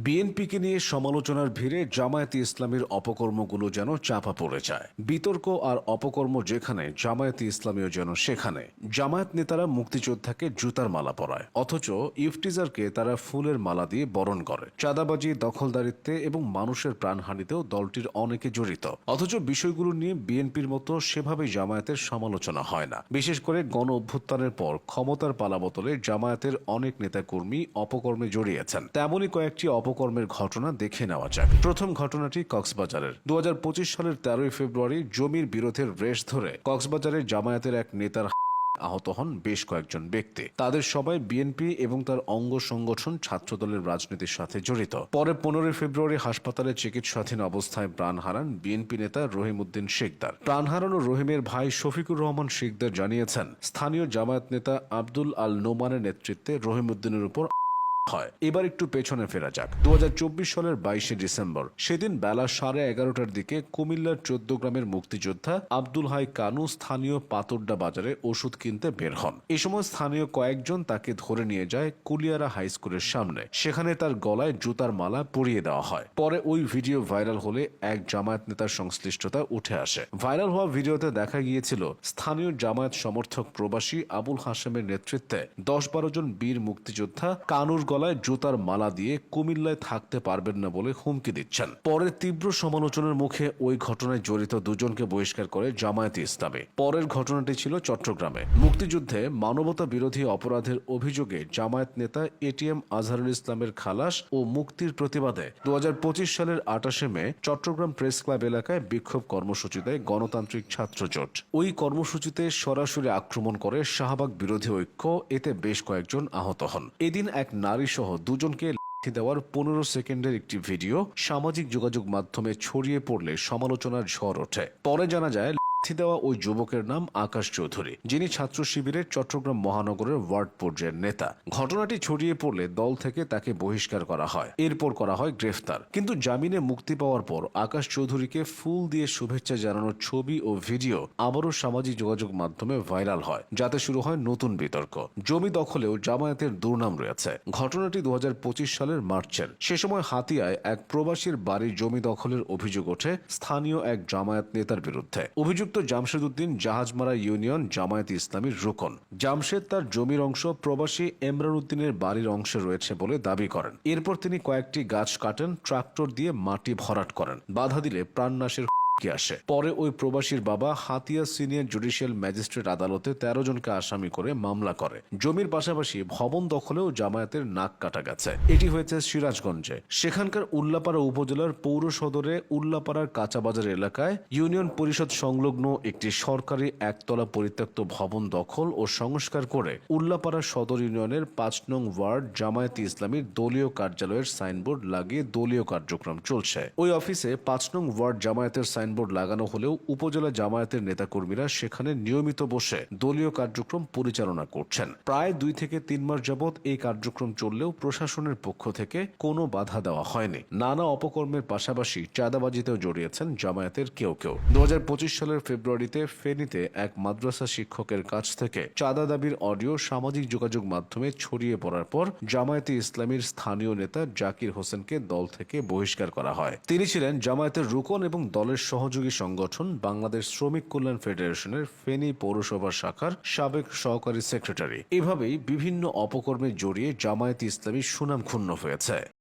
বিএনপিকে নিয়ে সমালোচনার ভিড়ে জামায়াতে ইসলামীর অপকর্মগুলো যেন চাপা পড়ে যায়। বিতর্ক আর অপকর্ম যেখানে, জামায়াতে ইসলামীও যেন সেখানে। জামায়াত নেতারা মুক্তিযোদ্ধাকে জুতার মালা পরায়, অথচ ইফতিজারকে তারা ফুলের মালা দিয়ে বরণ করে। চাঁদাবাজি, দখলদারিত্বে এবং মানুষের প্রাণহানিতেও দলটির অনেকে জড়িত, অথচ বিষয়গুলো নিয়ে বিএনপির মতো সেভাবে জামায়াতের সমালোচনা হয় না। বিশেষ করে গণ অভ্যুত্থানের পর ক্ষমতার পালাবদলে জামায়াতের অনেক নেতাকর্মী অপকর্মে জড়িয়েছেন। তেমনই কয়েকটি অপকর্মের ঘটনা দেখে নেওয়া যাক। প্রথম ঘটনাটি কক্সবাজারের। 2025 সালের 13 ফেব্রুয়ারি জমির বিরোধের রেশ ধরে কক্সবাজারের জামায়াতের এক নেতার আহত হন বেশ কয়েকজন ব্যক্তি। তাদের সবাই বিএনপি এবং তার অঙ্গ সংগঠন ছাত্রদলের রাজনীতির সাথে জড়িত। পরে 15 ফেব্রুয়ারি হাসপাতালে চিকিৎসাধীন অবস্থায় প্রাণ হারান বিএনপি নেতা রহিম উদ্দিন শিকদার। প্রাণ হারানো রহিমের ভাই শফিকুর রহমান শিকদার জানিয়েছেন, স্থানীয় জামায়াত নেতা আব্দুল আল নোমানের নেতৃত্বে রহিম উদ্দিনের উপর হয়। এবার একটু পেছনে ফেরা যাক। 2024 সালের 22 ডিসেম্বর, সেদিন বেলা 11:30টার দিকে কুমিল্লার 14 গ্রামের মুক্তিযোদ্ধা আব্দুল হাই কানু স্থানীয় পাতরডা বাজারে ওষুধ কিনতে বের হন। এই সময় স্থানীয় কয়েকজন তাকে ধরে নিয়ে যায় কুলিয়ারা হাই স্কুলের সামনে। সেখানে তার গলায় জুতার মালা পরিয়ে দেওয়া হয়। পরে ওই ভিডিও ভাইরাল হলে এক জামায়াত নেতার সংশ্লিষ্টতা উঠে আসে। ভাইরাল হওয়া ভিডিওতে দেখা গিয়েছিল স্থানীয় জামায়াত সমর্থক প্রবাসী আবুল হাশেমের নেতৃত্বে 10-12 জন বীর মুক্তিযোদ্ধা কানুর গলায় জুতার মালা দিয়ে কুমিল্লায় থাকতে পারবেন না বলে হুমকি দিচ্ছেন। পরে তীব্র সমালোচনার মুখে ওই ঘটনায় জড়িত দুজনকে বহিষ্কার করে জামায়াতে ইসলামী। পরের ঘটনাটি ছিল চট্টগ্রামে। মুক্তিযুদ্ধে মানবতা বিরোধী অপরাধের অভিযোগে জামায়াত নেতা এটিএম আজহারুল ইসলামের খালাস ও মুক্তির প্রতিবাদে 2025 সালের 28 মে চট্টগ্রাম প্রেস ক্লাব এলাকায় বিক্ষোভ কর্মসূচি দেয় গণতান্ত্রিক ছাত্র জোট। ওই কর্মসূচিতে সরাসরি আক্রমণ করে শাহবাগ বিরোধী ঐক্য। এতে বেশ কয়েকজন আহত হন। এদিন এক নারী সহ দুজনকে লাথি দেওয়ার 15 সেকেন্ডের একটি ভিডিও সামাজিক যোগাযোগ মাধ্যমে ছড়িয়ে পড়লে সমালোচনার ঝড় ওঠে। পরে জানা যায় লাথি দেওয়া ওই যুবকের নাম আকাশ চৌধুরী, যিনি ছাত্র শিবিরের চট্টগ্রাম মহানগরের ওয়ার্ড পর্যায়ের নেতা। ঘটনাটি ছড়িয়ে পড়লে দল থেকে তাকে বহিষ্কার করা হয়। এরপর করা হয় গ্রেফতার। কিন্তু জামিনে মুক্তি পাওয়ার পর আকাশ চৌধুরীকে ফুল দিয়ে শুভেচ্ছা জানানোর ছবি ও ভিডিও আবারও সামাজিক যোগাযোগ মাধ্যমে ভাইরাল হয়, যাতে শুরু হয় নতুন বিতর্ক। জমি দখলেও জামায়াতের দুর্নাম রয়েছে। ঘটনাটি 2025 সালের মার্চের। সে সময় হাতিয়ায় এক প্রবাসীর বাড়ির জমি দখলের অভিযোগ ওঠে স্থানীয় এক জামায়াত নেতার বিরুদ্ধে। অভিযুক্ত জামশেদ উদ্দিন জাহাজমারা ইউনিয়ন জামায়াতে ইসলামীর রুকন। জামশেদ তার জমির অংশ প্রবাসী এমরান উদ্দিনের বাড়ির অংশে রয়েছে বলে দাবি করেন। এরপর তিনি কয়েকটি গাছ কাটেন, ট্রাক্টর দিয়ে মাটি ভরাট করেন। বাধা দিলে প্রাণনাশের আসে। পরে ওই প্রবাসীর বাবা হাতিয়া সিনিয়র জুডিশিয়াল ম্যাজিস্ট্রেট আদালতে 13 জনকে আসামি করে মামলা করে। জমির পাশাপাশি ভবন দখলেও জামায়াতের নাক কাটা গেছে। এটি হয়েছে সিরাজগঞ্জে। সেখানকার উল্লাপাড়া উপজেলার পৌর সদরে উল্লাপাড়ার কাঁচাবাজার এলাকায় ইউনিয়ন পরিষদ সংলগ্ন একটি সরকারি একতলা পরিত্যক্ত ভবন দখল ও সংস্কার করে উল্লাপাড়া সদর ইউনিয়নের 5 নং ওয়ার্ড জামায়াতে ইসলামীর দলীয় কার্যালয়ের সাইনবোর্ড লাগিয়ে দলীয় কার্যক্রম চলছে। ওই অফিসে 5 নং ওয়ার্ড জামায়াতের সাইনবোর্ড লাগানো হলেও উপজেলা জামায়াতের নেতাকর্মীরা সেখানে নিয়মিত বসে দলীয় কার্যক্রম পরিচালনা করছেন। প্রায় 2 থেকে 3 মাস যাবৎ এই কার্যক্রম চললেও প্রশাসনের পক্ষ থেকে কোনো বাধা দেওয়া হয়নি। নানা অপকর্মের পাশাপাশি চাঁদাবাজিতেও জড়িয়েছেন জামায়াতের কেউ কেউ। 2025 সালের ফেব্রুয়ারিতে ফেনীতে এক মাদ্রাসা শিক্ষকের কাছ থেকে চাঁদা দাবির অডিও সামাজিক যোগাযোগ মাধ্যমে ছড়িয়ে পড়ার পর জামায়াতে ইসলামীর স্থানীয় নেতা জাকির হোসেনকে দল থেকে বহিষ্কার করা হয়। তিনি ছিলেন জামায়াতের রুকন এবং দলের সহযোগী সংগঠন বাংলাদেশ শ্রমিক কল্যাণ ফেডারেশনের ফেনী পৌরসভা শাখার সাবেক সহকারী সেক্রেটারি। এভাবেই বিভিন্ন অপকর্মে জড়িয়ে জামায়াতে ইসলামী সুনাম ক্ষুণ্ণ হয়েছে।